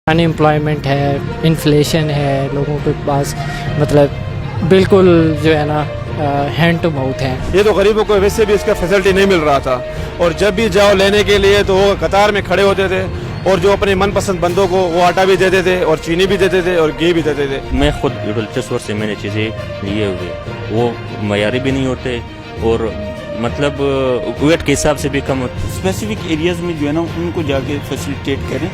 Unemployment है, inflation है, लोगों के पास मतलब बिल्कुल जो है ना हैंड टू माउथ है। ये तो गरीबों को वैसे भी इसका फैसिलिटी नहीं मिल रहा था और जब भी जाओ लेने के लिए तो वो कतार में खड़े होते थे और जो अपने मनपसंद बंदों को वो आटा भी देते थे और चीनी भी देते थे और घी भी देते थे। मैं खुद यूटिलिटी स्टोर से मैंने चीज़ें लिए हुए, वो मयारी भी नहीं होते और मतलब वेट के हिसाब से भी कम होते। स्पेसिफिक एरियाज़ में जो है ना उनको जाके फैसिलिटेट करें।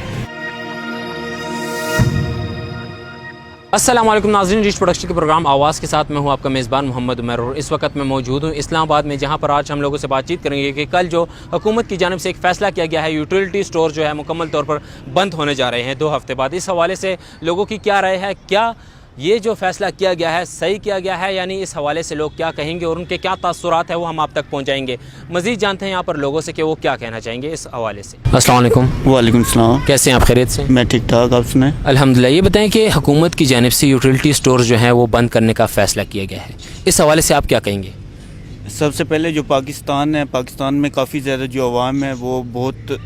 अस्सलाम वालेकुम नाज़रीन, रिच प्रोडक्शन के प्रोग्राम आवाज़ के साथ मैं हूं आपका मेज़बान मोहम्मद उमर और इस वक्त मैं मौजूद हूं इस्लामाबाद में, जहां पर आज हम लोगों से बातचीत करेंगे कि कल जो हुकूमत की जानिब से एक फ़ैसला किया गया है, यूटिलिटी स्टोर जो है मुकम्मल तौर पर बंद होने जा रहे हैं 2 हफ्ते बाद। इस हवाले से लोगों की क्या राय है, क्या ये जो फ़ैसला किया गया है सही किया गया है, यानी इस हवाले से लोग क्या कहेंगे और उनके क्या तासुरात है वो हम आप तक पहुँचाएंगे। मज़ीद जानते हैं यहाँ पर लोगों से कि वो क्या कहना चाहेंगे इस हवाले से। अस्सलाम वालेकुम। वालेकुम सलाम। कैसे हैं आप, खैरियत से? मैं ठीक ठाक, आप सुनाएं? अल्हम्दुलिल्लाह। ये बताएं कि हुकूमत की जानिब से यूटिलिटी स्टोर जो हैं वो बंद करने का फ़ैसला किया गया है, इस हवाले से आप क्या कहेंगे? सबसे पहले जो पाकिस्तान है, पाकिस्तान में काफ़ी ज़्यादा जो आवाम है वो बहुत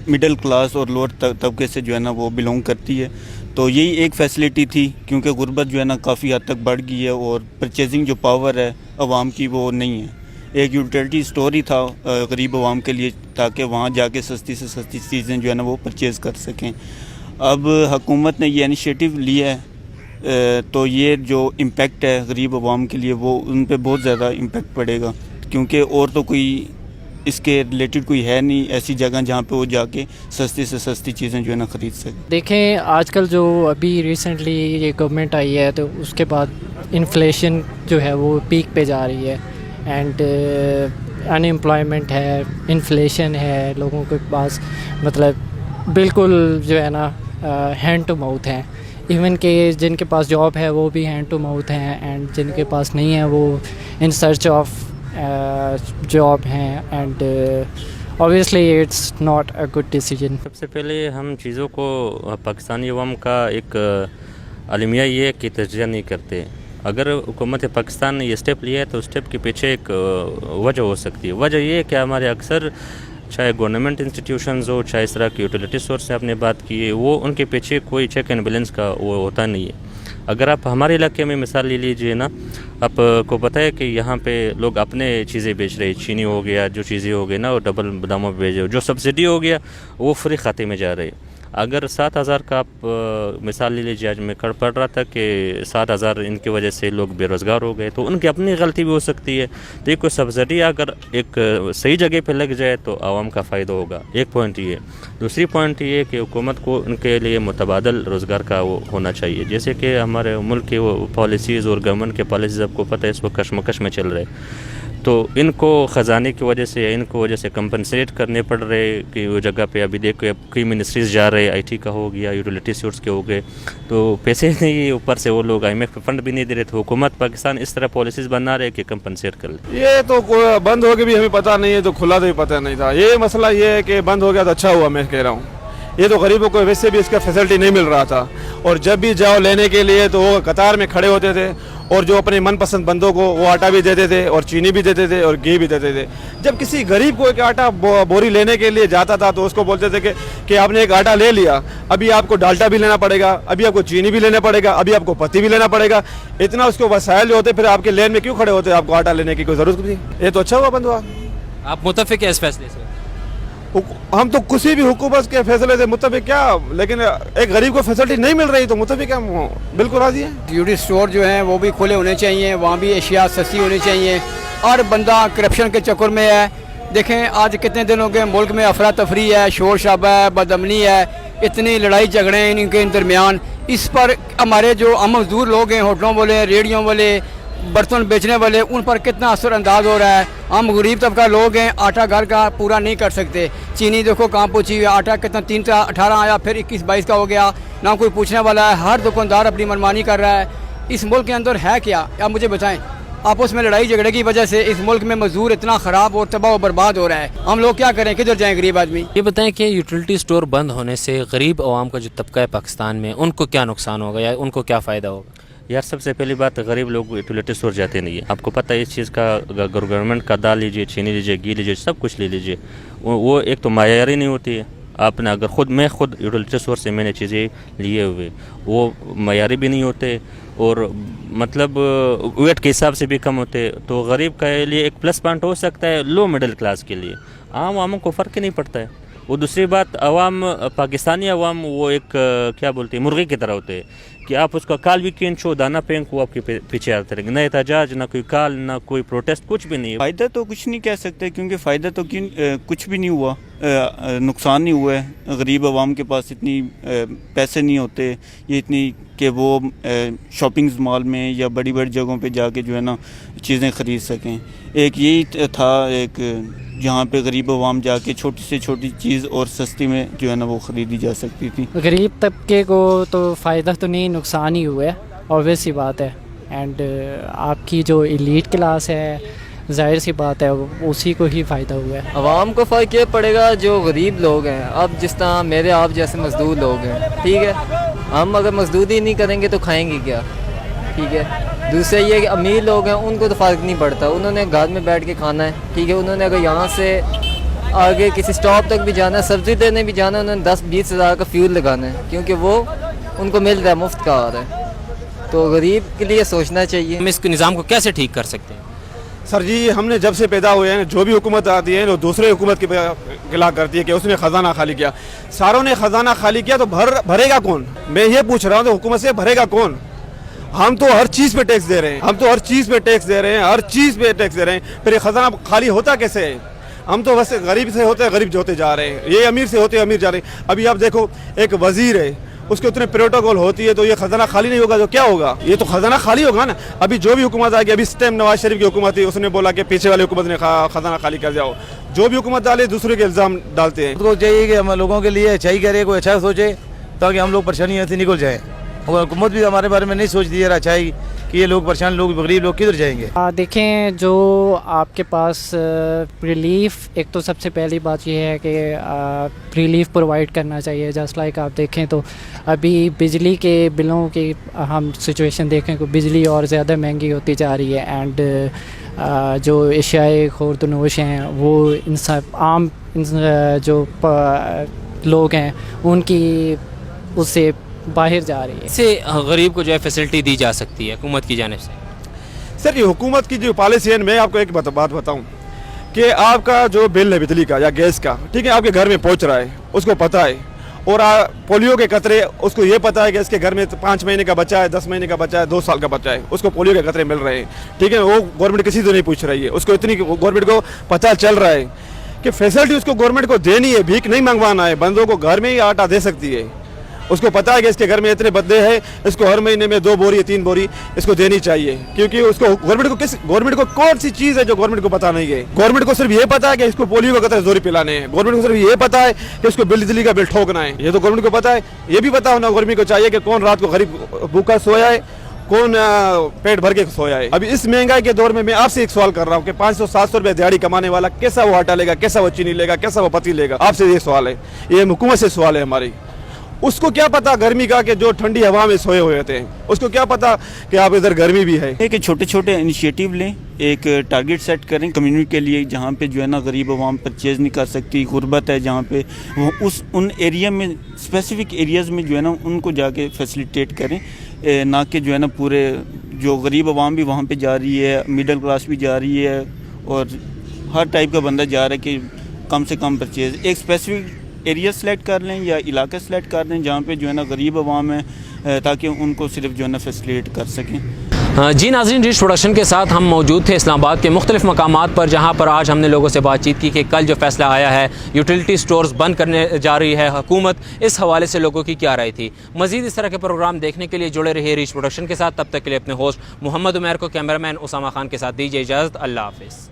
मिडिल क्लास और लोअर तबके से जो है ना वो बिलोंग करती है, तो यही एक फैसिलिटी थी क्योंकि गुर्बत जो है ना काफ़ी हद तक बढ़ गई है और परचेजिंग जो पावर है आवाम की वो नहीं है। एक यूटिलिटी स्टोर ही था गरीब आवाम के लिए, ताकि वहाँ जाके सस्ती से सस्ती चीज़ें जो है ना वो परचेज़ कर सकें। अब हुकूमत ने ये इनिशिएटिव लिया है तो ये जो इम्पेक्ट है गरीब आवाम के लिए वो उन पे बहुत ज़्यादा इम्पेक्ट पड़ेगा, क्योंकि और तो कोई इसके रिलेटेड कोई है नहीं ऐसी जगह जहाँ पे वो जाके सस्ती से सस्ती चीज़ें जो है ना ख़रीद सकें। देखें आजकल जो अभी रिसेंटली ये गवर्नमेंट आई है तो उसके बाद इन्फ्लेशन जो है वो पीक पे जा रही है एंड अनएम्प्लॉयमेंट है, इन्फ्लेशन है, लोगों के पास मतलब बिल्कुल जो है ना हैंड टू माउथ है। इवन के जिनके पास जॉब है वो भी हैंड टू माउथ हैं एंड जिनके पास नहीं है वो इन सर्च ऑफ जॉब हैं and obviously it's not a good decision. सबसे पहले हम चीज़ों को पाकिस्तानी अवाम का एक अलमिया ये है कि तजज़िया नहीं करते। अगर हुकूमत पाकिस्तान ने ये स्टेप लिया है तो स्टेप के पीछे एक वजह हो सकती है। वजह ये है कि हमारे अक्सर चाहे गवर्नमेंट इंस्टीट्यूशंस हो, चाहे इस तरह की यूटिलिटी स्टोर से आपने बात की है, वो उनके पीछे कोई चेक एंड बैलेंस का वो होता नहीं है। अगर आप हमारे इलाके में मिसाल ले लीजिए ना, आपको पता है कि यहाँ पे लोग अपने चीज़ें बेच रहे हैं। चीनी हो गया, जो चीज़ें हो गई ना वो डबल दामों पे बेच रहे, जो सब्सिडी हो गया वो फ्री खाते में जा रहे हैं। अगर 7,000 का आप मिसाल ले लीजिए, आज मैं पढ़ रहा था कि 7,000 इनकी वजह से लोग बेरोज़गार हो गए, तो उनकी अपनी गलती भी हो सकती है। तो ये कोई सब्सिडी अगर एक सही जगह पे लग जाए तो आवाम का फ़ायदा होगा। एक पॉइंट ये। दूसरी पॉइंट ये कि हुकूमत को उनके लिए मुतबादल रोज़गार का वो होना चाहिए। जैसे कि हमारे मुल्क की वो पॉलिसीज़ और गवर्नमेंट के पॉलिसीज़ आपको पता है इस वक्त कशमकश में चल रहे, तो इनको ख़जाने की वजह से या इनको वजह से कंपनसेट करने पड़ रहे कि वो जगह पे अभी देखो कई मिनिस्ट्रीज़ जा रहे, आईटी का हो गया, यूटिलिटी स्टोर्स के हो गए, तो पैसे नहीं, ऊपर से वो लोग IMF फंड भी नहीं दे रहे। तो हुकूमत पाकिस्तान इस तरह पॉलिसीज़ बना रहे कि कंपनसेट कर ले। ये तो बंद हो गया भी हमें पता नहीं है, तो खुला तो भी पता नहीं था। ये मसला ये है कि बंद हो गया तो अच्छा हुआ, मैं कह रहा हूँ। ये तो गरीबों को वैसे भी इसका फैसिलिटी नहीं मिल रहा था और जब भी जाओ लेने के लिए तो वो कतार में खड़े होते थे और जो अपने मनपसंद बंदों को वो आटा भी देते थे और चीनी भी देते थे और घी भी देते थे। जब किसी गरीब को एक आटा बोरी लेने के लिए जाता था तो उसको बोलते थे कि आपने एक आटा ले लिया, अभी आपको डाल्टा भी लेना पड़ेगा, अभी आपको चीनी भी लेना पड़ेगा, अभी आपको पत्ती भी लेना पड़ेगा। इतना उसको वसाइल जो होते फिर आपके लेन में क्यों खड़े होते, आपको आटा लेने की कोई ज़रूरत नहीं। ये तो अच्छा हुआ बंद हुआ। आप मुतफिक है इस फैसले से? हम तो किसी भी हुकूमत के फैसले से मुतफिक क्या, लेकिन एक गरीब को फैसिलिटी नहीं मिल रही तो मुतफिक हम बिल्कुल राजी हैं। यूटिलिटी स्टोर जो हैं वो भी खुले होने चाहिए, वहाँ भी अशिया सस्ती होनी चाहिए। और बंदा करप्शन के चक्कर में है। देखें आज कितने दिनों के मुल्क में अफरा तफरी है, शोर शराबा है, बदअमनी है, इतनी लड़ाई झगड़े हैं इनके दरमियान। इस पर हमारे जो आम मजदूर लोग हैं, होटलों वाले, रेडियों वाले, बर्तन बेचने वाले, उन पर कितना असर अंदाज हो रहा है। हम गरीब तबका लोग हैं, आटा घर का पूरा नहीं कर सकते। चीनी देखो कहाँ पहुँची हुई, आटा कितना 3-18 आया, फिर 21-22 का हो गया, ना कोई पूछने वाला है। हर दुकानदार अपनी मनमानी कर रहा है। इस मुल्क के अंदर है क्या, आप मुझे बताएं। आपस में लड़ाई झगड़े की वजह से इस मुल्क में मजदूर इतना ख़राब और तबाह और बर्बाद हो रहा है। हम लोग क्या करें, किधर जाएँ गरीब आदमी? ये बताएं कि यूटिलिटी स्टोर बंद होने से गरीब आवाम का जो तबका है पाकिस्तान में, उनको क्या नुकसान होगा या उनको क्या फ़ायदा होगा? यार सबसे पहली बात, गरीब लोग यूटिलिटी स्टोर जाते नहीं है। आपको पता है इस चीज़ का। गवर्नमेंट का दाल लीजिए, चीनी लीजिए, घी लीजिए, सब कुछ ले लीजिए, वो एक तो मायारी नहीं होती है। آپ نے اگر میں خود یوٹیلیٹی اسٹور سے میں نے چیزیں لیے ہوئے، وہ معیاری بھی نہیں ہوتے اور مطلب ویٹ کے حساب سے بھی کم ہوتے، تو غریب کے لیے ایک پلس پوائنٹ ہو سکتا ہے، لو مڈل کلاس کے لیے عواموں کو فرق ہی نہیں پڑتا ہے۔ وہ دوسری بات، عوام پاکستانی عوام وہ ایک کیا بولتے ہیں، مرغی کی طرح ہوتے ہیں کہ آپ اس کا کال بھی کھینچو، دانا پھینک، وہ آپ کے پیچھے آتے رہیں گے، نہ احتجاج، نہ کوئی کال، نہ کوئی پروٹیسٹ، کچھ بھی نہیں ہے۔ فائدہ تو کچھ نہیں کہہ سکتے کیونکہ فائدہ تو کچھ بھی نہیں ہوا، نقصان نہیں ہوا ہے۔ غریب عوام کے پاس اتنی پیسے نہیں ہوتے یہ اتنی کہ وہ شاپنگز مال میں یا بڑی بڑی جگہوں پہ جا کے جو ہے نا چیزیں خرید سکیں۔ ایک یہی تھا ایک جہاں پہ غریب عوام جا کے چھوٹی سے چھوٹی چیز اور سستی میں جو ہے نا وہ خریدی جا سکتی تھی۔ غریب طبقے کو تو فائدہ تو نہیں، نقصان ہی ہوا ہے، obvious سی بات ہے۔ اینڈ آپ کی جو ایلیٹ کلاس ہے، ظاہر سی بات ہے اسی کو ہی فائدہ ہوا ہے۔ عوام کو فرق یہ پڑے گا جو غریب لوگ ہیں، اب جس طرح میرے آپ جیسے مزدور لوگ ہیں، ٹھیک ہے، ہم اگر مزدوری نہیں کریں گے تو کھائیں گے کیا، ٹھیک ہے۔ دوسرا یہ کہ امیر لوگ ہیں ان کو تو فرق نہیں پڑتا، انہوں نے گھر میں بیٹھ کے کھانا ہے، ٹھیک ہے، انہوں نے اگر یہاں سے آگے کسی سٹاپ تک بھی جانا ہے، سبزی دینے بھی جانا ہے، انہوں نے 10-20 ہزار کا فیول لگانا ہے کیونکہ وہ ان کو مل رہا ہے، مفت کا آ رہا ہے۔ تو غریب کے لیے سوچنا چاہیے۔ ہم اس نظام کو کیسے ٹھیک کر سکتے ہیں؟ سر جی، ہم نے جب سے پیدا ہوئے ہیں جو بھی حکومت آتی ہے وہ دوسرے حکومت کی خلاف کرتی ہے کہ اس نے خزانہ خالی کیا۔ ساروں نے خزانہ خالی کیا تو بھرے گا کون؟ میں یہ پوچھ رہا ہوں تو حکومت سے بھرے گا کون؟ ہم تو ہر چیز پہ ٹیکس دے رہے ہیں، ہر چیز پہ ٹیکس دے رہے ہیں، پھر یہ خزانہ خالی ہوتا کیسے ہے؟ ہم تو بس غریب سے ہوتے غریب جو ہوتے جا رہے ہیں، یہ امیر سے ہوتے امیر جا رہے ہیں۔ ابھی آپ دیکھو ایک وزیر ہے، اس کے اتنے پروٹوکول ہوتی ہے تو یہ خزانہ خالی نہیں ہوگا تو کیا ہوگا؟ یہ تو خزانہ خالی ہوگا نا۔ ابھی جو بھی حکومت آئے گی، ابھی اس ٹائم نواز شریف کی حکومت تھی، اس نے بولا کہ پیچھے والی حکومت نے خزانہ خالی کر جاؤ۔ جو بھی حکومت ڈالے دوسرے کے الزام ڈالتے ہیں۔ کو چاہیے کہ ہم لوگوں کے لیے اچھائی کرے، کوئی اچھا سوچے تاکہ ہم لوگ پریشانیوں سے نکل جائیں، اور حکومت بھی ہمارے بارے میں نہیں سوچتی ہے اچھائی کہ یہ لوگ پریشان لوگ غریب لوگ کدھر جائیں گے۔ دیکھیں، جو آپ کے پاس ریلیف، ایک تو سب سے پہلی بات یہ ہے کہ ریلیف پرووائڈ کرنا چاہیے۔ جسٹ لائک آپ دیکھیں تو ابھی بجلی کے بلوں کی ہم سچویشن دیکھیں کہ بجلی اور زیادہ مہنگی ہوتی جا رہی ہے، اینڈ جو اشیاء خورد و نوش ہیں وہ عام جو لوگ ہیں ان کی اس سے باہر جا رہی ہے۔ اس سے غریب کو جو ہے فیسلٹی دی جا سکتی ہے حکومت کی جانب سے؟ سر یہ حکومت کی جو پالیسی ہے، میں آپ کو ایک بات بتاؤں کہ آپ کا جو بل ہے بجلی کا یا گیس کا، ٹھیک ہے، آپ کے گھر میں پہنچ رہا ہے، اس کو پتہ ہے، اور پولیو کے قطرے اس کو یہ پتہ ہے کہ اس کے گھر میں 5 مہینے کا بچہ ہے، 10 مہینے کا بچہ ہے، 2 سال کا بچہ ہے، اس کو پولیو کے قطرے مل رہے ہیں، ٹھیک ہے۔ وہ گورنمنٹ کسی سے نہیں پوچھ رہی ہے، اس کو اتنی گورنمنٹ کو پتہ چل رہا ہے کہ فیسلٹی اس کو گورنمنٹ کو دینی ہے، بھیک نہیں منگوانا ہے، بندوں کو گھر میں ہی آٹا دے سکتی ہے۔ اس کو پتہ ہے کہ اس کے گھر میں اتنے بندے ہیں، اس کو ہر مہینے میں 2 بوری 3 بوری اس کو دینی چاہیے، کیونکہ اس کو گورنمنٹ کو کون سی چیز ہے جو گورنمنٹ کو پتہ نہیں ہے؟ گورنمنٹ کو صرف یہ پتہ ہے کہ اس کو پولیو کا قطرے زوری پلانے ہیں، گورنمنٹ کو صرف یہ پتہ ہے کہ اس کو بجلی کا بل ٹھوکنا ہے، یہ تو گورنمنٹ کو پتہ ہے۔ یہ بھی پتہ ہونا گورنمنٹ کو چاہیے کہ کون رات کو غریب بھوکا سویا ہے، کون پیٹ بھر کے سویا ہے۔ ابھی اس مہنگائی کے دور میں آپ سے ایک سوال کر رہا ہوں کہ 500-700 روپے دیہڑی کمانے والا کیسا وہ آٹا لے گا، کیسا وہ چینی لے گا، کیسا وہ پتی لے گا؟ آپ سے یہ سوال ہے، یہ حکومت سے سوال ہے ہماری۔ اس کو کیا پتا گرمی کا کہ جو ٹھنڈی ہوا میں سوئے ہوئے تھے، اس کو کیا پتا کہ آپ ادھر گرمی بھی ہے؟ کہ چھوٹے چھوٹے انیشیٹو لیں، ایک ٹارگٹ سیٹ کریں کمیونٹی کے لیے جہاں پہ جو ہے نا غریب عوام پرچیز نہیں کر سکتی، غربت ہے جہاں پہ، وہ ان ایریا میں اسپیسیفک ایریاز میں جو ہے نا ان کو جا کے فیسیلیٹیٹ کریں، نہ کہ جو ہے نا پورے جو غریب عوام بھی وہاں پہ جا رہی ہے، مڈل کلاس بھی جا رہی ہے، اور ہر ٹائپ کا بندہ جا رہا ہے کہ کم سے کم پرچیز۔ ایک اسپیسیفک ایریا سلیکٹ کر لیں یا علاقہ سلیکٹ کر لیں جہاں پہ جو ہے نا غریب عوام ہے، تاکہ ان کو صرف جو ہے نا فیسیلیٹ کر سکیں۔ جی ناظرین، ریچ پروڈکشن کے ساتھ ہم موجود تھے اسلام آباد کے مختلف مقامات پر، جہاں پر آج ہم نے لوگوں سے بات چیت کی کہ کل جو فیصلہ آیا ہے یوٹیلیٹی سٹورز بند کرنے جا رہی ہے حکومت، اس حوالے سے لوگوں کی کیا رائے تھی۔ مزید اس طرح کے پروگرام دیکھنے کے لیے جڑے رہیے ریچ پروڈکشن کے ساتھ۔ تب تک کے لیے اپنے ہوسٹ محمد عمیر کو، کیمرہ مین اسامہ خان کے ساتھ دیجیے اجازت۔ اللہ حافظ۔